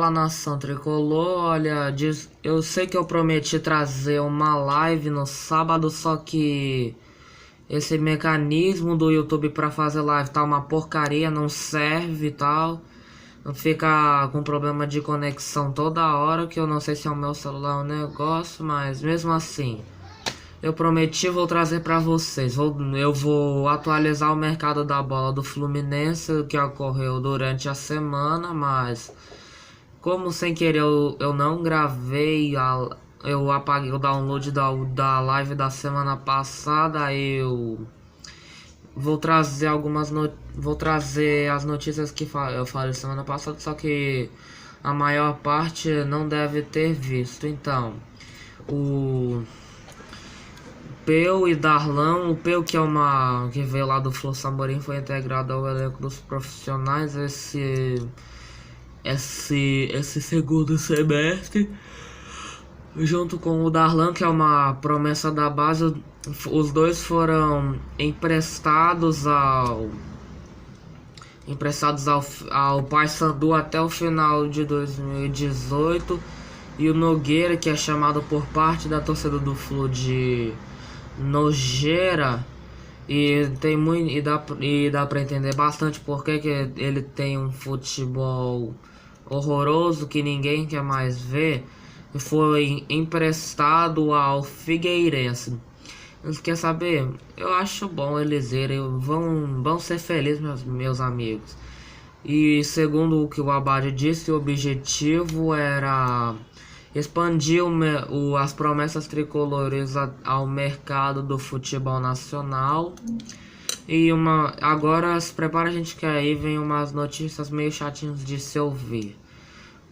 Fala, nação tricolor. Olha, eu sei que eu prometi trazer uma live no sábado, só que esse mecanismo do YouTube pra fazer live tá uma porcaria, não serve e tal. Fica com problema de conexão toda hora, que eu não sei se é o meu celular ou negócio, mas mesmo assim, eu prometi, vou trazer pra vocês. Eu vou atualizar o mercado da bola do Fluminense, o que ocorreu durante a semana, mas como sem querer eu não gravei, eu apaguei o download da live da semana passada. Eu vou trazer vou trazer as notícias que eu falei semana passada, só que a maior parte não deve ter visto. Então, o Peu e Darlan, o Peu que veio lá do Flu Samorim, foi integrado ao elenco dos profissionais esse segundo semestre, junto com o Darlan, que é uma promessa da base. Os dois foram emprestados ao Paysandu até o final de 2018, e o Nogueira, que é chamado por parte da torcida do Flu de Nojeira, e tem muito e dá para entender bastante porque que ele tem um futebol horroroso que ninguém quer mais ver. Foi emprestado ao Figueirense. Quer saber? Eu acho bom eles irem, vão ser felizes, meus amigos. E segundo o que o Abade disse, o objetivo era expandir as promessas tricolores ao mercado do futebol nacional. E agora se prepara, gente, que aí vem umas notícias meio chatinhas de se ouvir.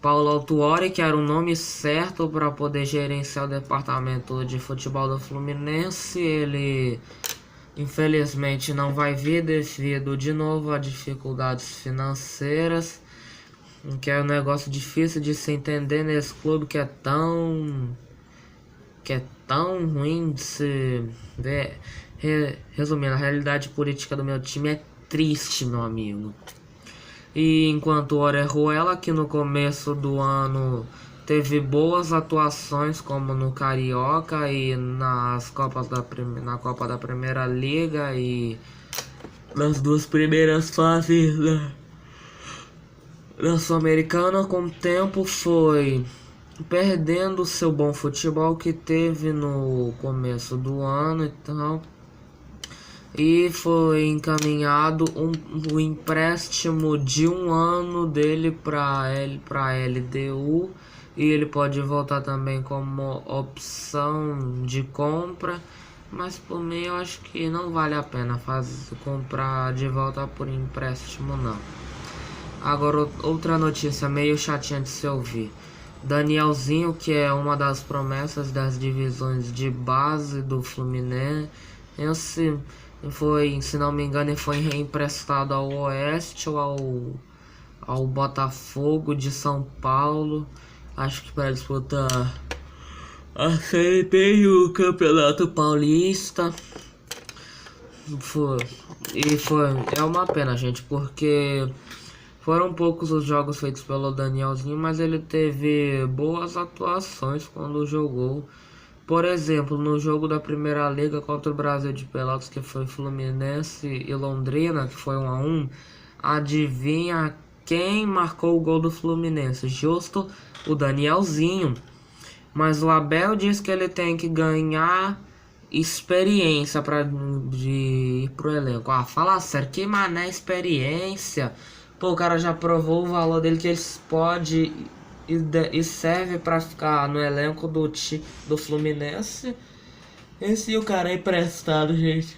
Paulo Autuori, que era o nome certo para poder gerenciar o departamento de futebol do Fluminense, ele infelizmente não vai vir devido de novo a dificuldades financeiras, que é um negócio difícil de se entender nesse clube que é tão ruim de se ver. Resumindo, a realidade política do meu time é triste, meu amigo. E enquanto o Orejuela, que no começo do ano teve boas atuações, como no Carioca e na Copa da Primeira Liga e nas duas primeiras fases da Sul-Americana, com o tempo foi perdendo seu bom futebol que teve no começo do ano, então, e foi encaminhado um empréstimo de um ano dele para LDU, e ele pode voltar também como opção de compra, mas por mim eu acho que não vale a pena comprar de volta por empréstimo, não. Agora, outra notícia meio chatinha de se ouvir. Danielzinho, que é uma das promessas das divisões de base do Fluminense, se não me engano, ele foi reemprestado ao Oeste ou ao Botafogo de São Paulo. Acho que para disputar a Série B e o Campeonato Paulista. É uma pena, gente, porque foram poucos os jogos feitos pelo Danielzinho, mas ele teve boas atuações quando jogou. Por exemplo, no jogo da Primeira Liga contra o Brasil de Pelotas, que foi Fluminense e Londrina, que foi 1-1, adivinha quem marcou o gol do Fluminense? Justo o Danielzinho. Mas o Abel diz que ele tem que ganhar experiência de ir pro elenco. Fala sério, que mané experiência? Pô, o cara já provou o valor dele, que ele pode e serve pra ficar no elenco do Fluminense. Esse o cara é emprestado, gente.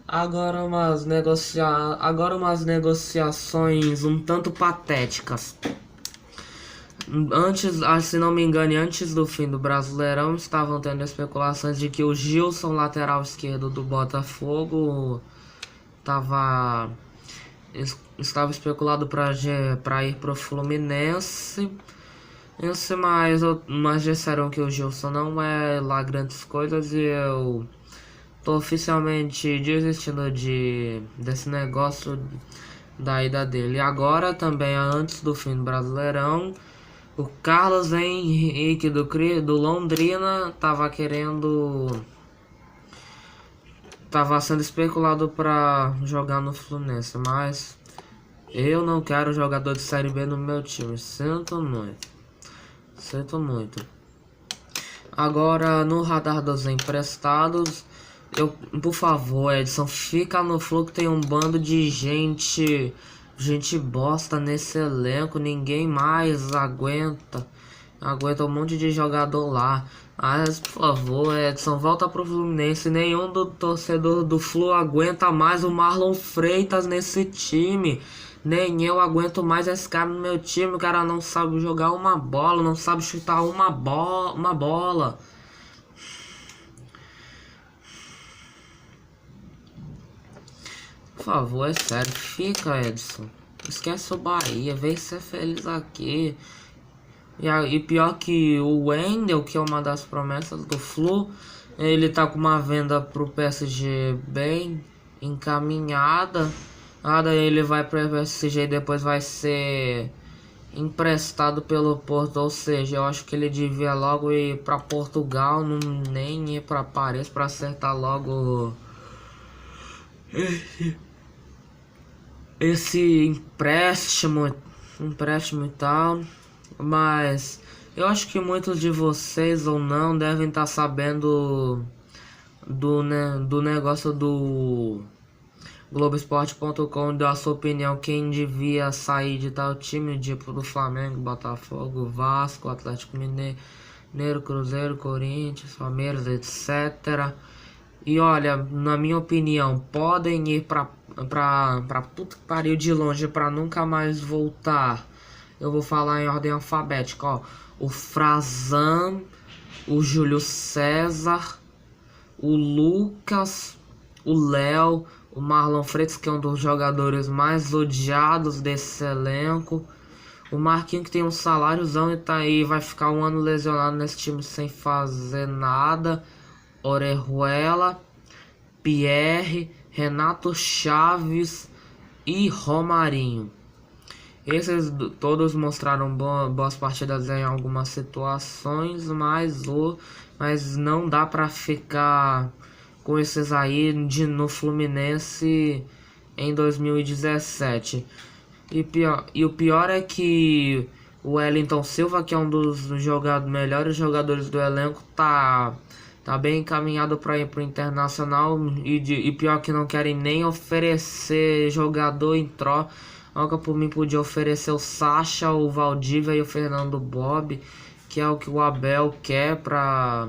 Agora umas negociações um tanto patéticas. Se não me engano, antes do fim do Brasileirão, estavam tendo especulações de que o Gilson, lateral esquerdo do Botafogo, estava especulado para ir pro Fluminense. Mas disseram que o Gilson não é lá grandes coisas, e eu tô oficialmente desistindo desse negócio da ida dele. E agora também, antes do fim do Brasileirão, o Carlos Henrique do Londrina tava sendo especulado para jogar no Fluminense, mas eu não quero jogador de Série B no meu time. Sinto muito. Sinto muito. Agora, no radar dos emprestados, por favor, Edson, fica no Flu que tem um bando de gente bosta nesse elenco. Ninguém mais aguenta um monte de jogador lá. Mas, por favor, Edson, volta pro Fluminense. Nenhum do torcedor do Flu aguenta mais o Marlon Freitas nesse time. Nem eu aguento mais esse cara no meu time. O cara não sabe jogar uma bola, não sabe chutar uma bola. Por favor, é sério, fica, Edson. Esquece o Bahia, vem ser feliz aqui. E pior que o Wendel, que é uma das promessas do Flu, ele tá com uma venda pro PSG bem encaminhada. Ele vai pro PSG e depois vai ser emprestado pelo Porto, ou seja, eu acho que ele devia logo ir para Portugal, nem ir para Paris para acertar logo esse empréstimo e tal. Mas eu acho que muitos de vocês ou não devem estar sabendo do negócio do Globoesporte.com, deu a sua opinião quem devia sair de tal time, tipo do Flamengo, Botafogo, Vasco, Atlético Mineiro, Cruzeiro, Corinthians, Palmeiras, etc. E olha, na minha opinião, podem ir pra puta que pariu de longe pra nunca mais voltar. Eu vou falar em ordem alfabética, ó. O Frazan, o Júlio César, o Lucas, o Léo, o Marlon Freitas, que é um dos jogadores mais odiados desse elenco. O Marquinhos, que tem um saláriozão e tá aí, vai ficar um ano lesionado nesse time sem fazer nada. Orejuela, Pierre, Renato Chaves e Romarinho. Esses todos mostraram boas partidas em algumas situações, mas não dá pra ficar com esses aí no Fluminense em 2017. E o pior é que o Wellington Silva, que é um dos melhores jogadores do elenco, tá bem encaminhado para ir pro Internacional. E pior que não querem nem oferecer jogador em troca. Por mim podia oferecer o Sacha, o Valdívia e o Fernando Bob, que é o que o Abel quer pra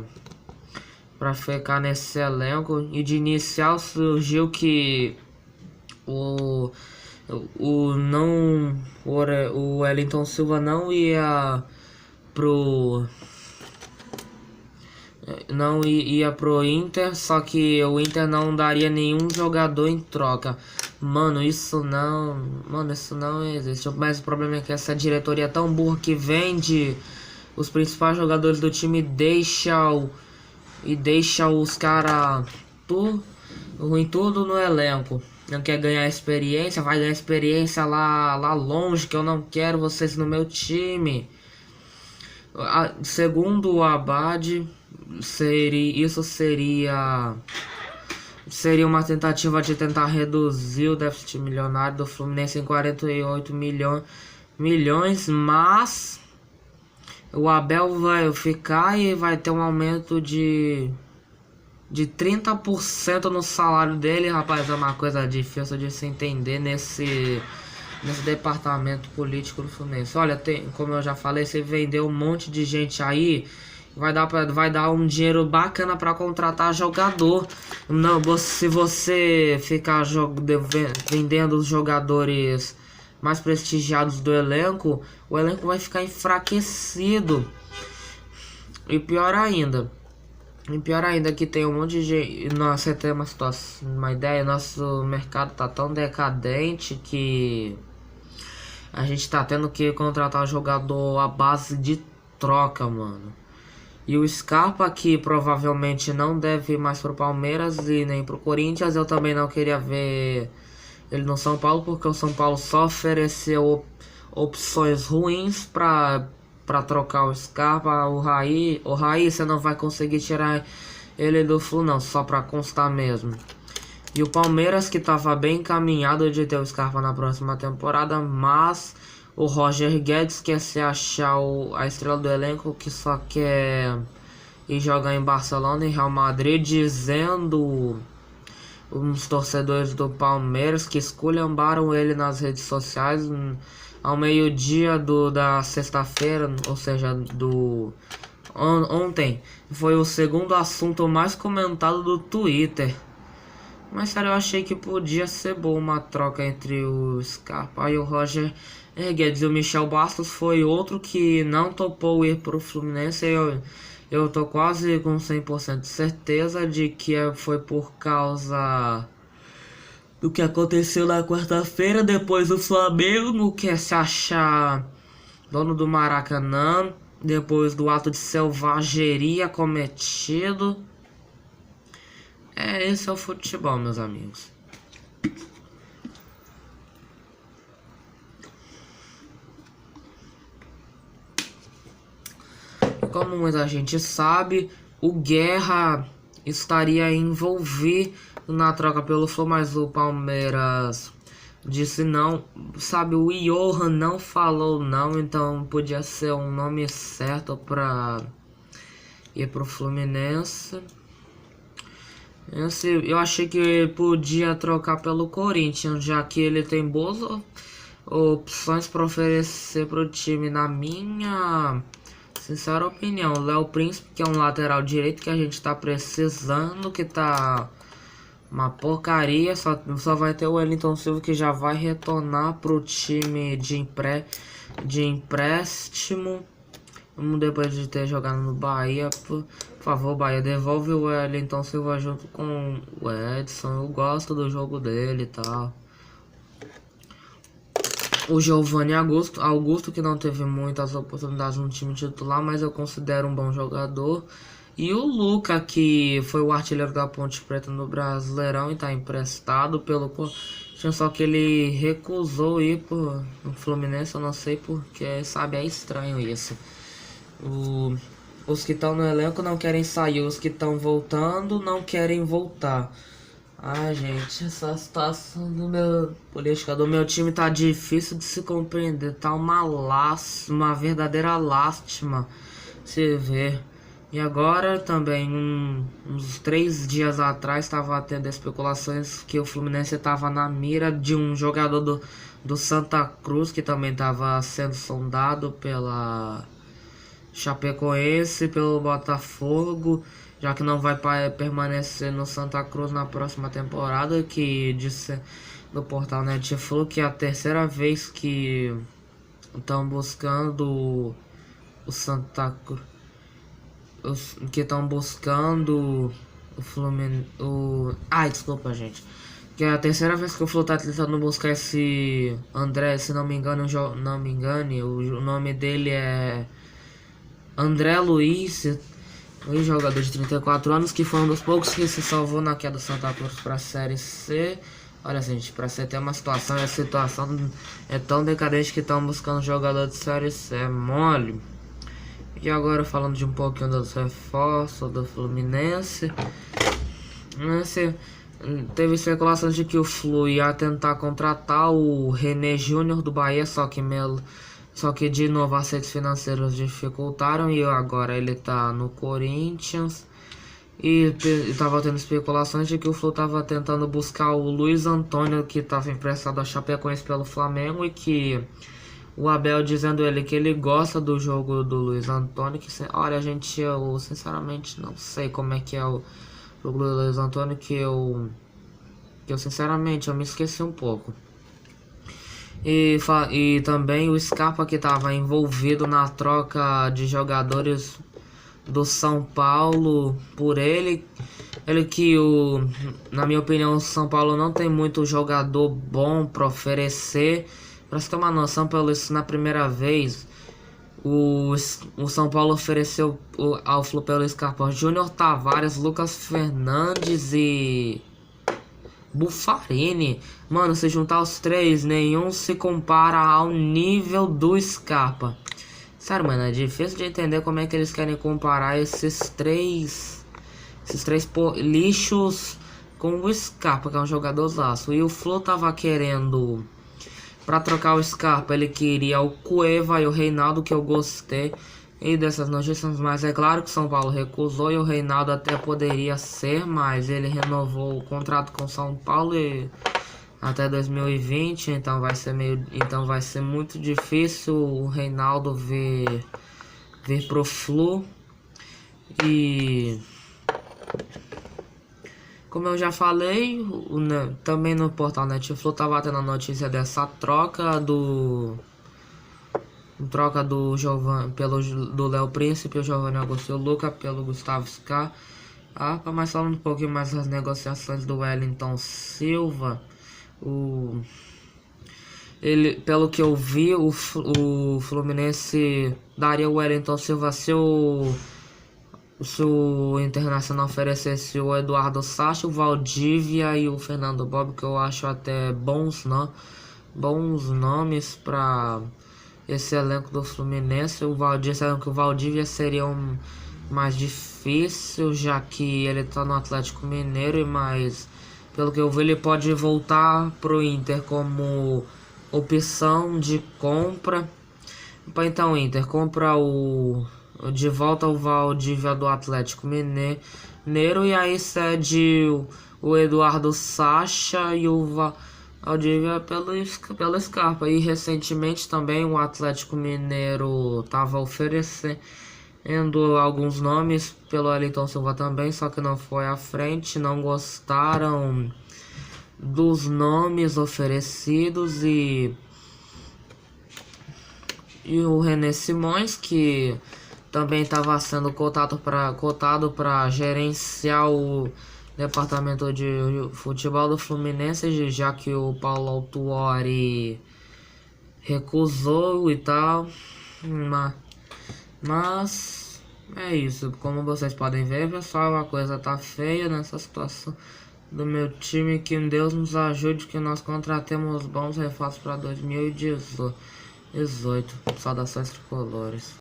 ficar nesse elenco. E de inicial surgiu que o Wellington Silva não ia pro Inter, só que o Inter não daria nenhum jogador em troca. Mano, isso não existe. Mas o problema é que essa diretoria é tão burra que vende os principais jogadores do time e deixa os caras tudo no elenco. Não quer ganhar experiência, vai ganhar experiência lá longe, que eu não quero vocês no meu time. Segundo o Abad, isso seria uma tentativa de tentar reduzir o déficit milionário do Fluminense em 48 milhões, mas o Abel vai ficar e vai ter um aumento de 30% no salário dele. Rapaz, é uma coisa difícil de se entender nesse departamento político do Fluminense. Olha, como eu já falei, você vendeu um monte de gente aí, vai dar um dinheiro bacana para contratar jogador. Não, se você ficar vendendo os jogadores mais prestigiados do elenco, o elenco vai ficar enfraquecido. E pior ainda que tem um monte de gente. Nossa, tem uma ideia, nosso mercado tá tão decadente que a gente tá tendo que contratar um jogador à base de troca, mano. E o Scarpa, que provavelmente não deve ir mais pro Palmeiras e nem pro Corinthians, eu também não queria ver ele no São Paulo, porque o São Paulo só ofereceu opções ruins para trocar o Scarpa. O Raí você não vai conseguir tirar ele do Flu não, só para constar mesmo. E o Palmeiras, que estava bem encaminhado de ter o Scarpa na próxima temporada, mas o Roger Guedes quer se achar a estrela do elenco, que só quer ir jogar em Barcelona e Real Madrid, dizendo uns torcedores do Palmeiras que esculhambaram ele nas redes sociais ao meio-dia da sexta-feira, ou seja, ontem. Foi o segundo assunto mais comentado do Twitter. Mas sério, eu achei que podia ser boa uma troca entre o Scarpa e o Roger Guedes. E o Michel Bastos foi outro que não topou ir pro Fluminense. Eu tô quase com 100% de certeza de que foi por causa do que aconteceu na quarta-feira. Depois o Flamengo quer se achar dono do Maracanã, depois do ato de selvageria cometido. Esse é o futebol, meus amigos. Como muita gente sabe, o Guerra estaria envolvido na troca pelo Flu, mas o Palmeiras disse não. Sabe, o Johan não falou não, então podia ser um nome certo para ir pro Fluminense. Eu achei que podia trocar pelo Corinthians, já que ele tem boas opções para oferecer pro time. Na minha sincera opinião, Léo Príncipe, que é um lateral direito que a gente tá precisando, que tá uma porcaria, só vai ter o Wellington Silva, que já vai retornar pro time de empréstimo. Depois de ter jogado no Bahia, por favor, Bahia, devolve o Wellington Silva junto com o Edson. Eu gosto do jogo dele e tal. O Giovanni Augusto, que não teve muitas oportunidades no time titular, mas eu considero um bom jogador. E o Luca, que foi o artilheiro da Ponte Preta no Brasileirão e está emprestado pelo Corinthians, só que ele recusou ir pro Fluminense, eu não sei porque, sabe, é estranho isso. Os que estão no elenco não querem sair, os que estão voltando não querem voltar. Gente, essa situação política do meu time tá difícil de se compreender. Tá uma verdadeira lástima se ver. E agora também, uns 3 dias atrás, estava tendo especulações que o Fluminense estava na mira de um jogador do Santa Cruz, que também estava sendo sondado pela Chapecoense, pelo Botafogo, já que não vai permanecer no Santa Cruz na próxima temporada, que disse no portal Netflu que é a terceira vez que estão buscando o Santa Cruz, que estão buscando o Fluminense, desculpa, gente, que é a terceira vez que o Flu tá tentando buscar esse André, se não me engano, o nome dele é André Luiz, um jogador de 34 anos, que foi um dos poucos que se salvou na queda do Santa Cruz para a Série C. Olha, gente, para você ter uma situação, a situação é tão decadente que estão buscando jogador de Série C, é mole. E agora falando de um pouquinho dos reforços do Fluminense, teve especulações de que o Flu ia tentar contratar o René Júnior do Bahia, só que de novo as redes financeiras dificultaram e agora ele tá no Corinthians. E tava tendo especulações de que o Flu tava tentando buscar o Luiz Antônio, que tava emprestado a Chapecoense pelo Flamengo, e que o Abel dizendo ele que ele gosta do jogo do Luiz Antônio. Olha, gente, eu sinceramente não sei como é que é o jogo do Luiz Antônio, que eu sinceramente eu me esqueci um pouco. E também o Scarpa, que estava envolvido na troca de jogadores do São Paulo por ele que na minha opinião, o São Paulo não tem muito jogador bom para oferecer. Para você ter uma noção, pelo isso, na primeira vez o São Paulo ofereceu ao Flu pelo Scarpa Júnior Tavares, Lucas Fernandes e Buffarini. Mano, se juntar os três, nenhum se compara ao nível do Scarpa. Sério, mano, é difícil de entender como é que eles querem comparar esses três lixos com o Scarpa, que é um jogador laço. E o Flo tava querendo, pra trocar o Scarpa, ele queria o Cueva e o Reinaldo, que eu gostei. E dessas notícias, mas é claro que São Paulo recusou e o Reinaldo até poderia ser, mas ele renovou o contrato com São Paulo até 2020, então vai ser muito difícil o Reinaldo vir pro Flu. E como eu já falei, também no portal Netflix tava tendo a notícia dessa troca do Giovanni do Léo Príncipe, o Giovanni Augusto Luca pelo Gustavo Scarpa. Mas falando um pouquinho mais das negociações do Wellington Silva, pelo que eu vi, o Fluminense daria o Wellington Silva se o Internacional oferecesse o Eduardo Sacha, o Valdívia e o Fernando Bob, que eu acho até bons nomes para esse elenco do Fluminense. Disseram que o Valdívia seria mais difícil, já que ele tá no Atlético Mineiro, mas pelo que eu vi ele pode voltar pro Inter como opção de compra. Então Inter compra de volta o Valdívia do Atlético Mineiro e aí cede o Eduardo Sacha e o Valdívia pelo Scarpa. E recentemente também o Atlético Mineiro estava oferecendo alguns nomes pelo Wellington Silva também, só que não foi à frente, não gostaram dos nomes oferecidos e o René Simões, que também estava sendo cotado para gerenciar o departamento de futebol do Fluminense, já que o Paulo Autuori recusou e tal. Mas é isso, como vocês podem ver, pessoal, a coisa tá feia nessa situação do meu time. Que Deus nos ajude, que nós contratemos bons reforços para 2018. Saudações tricolores.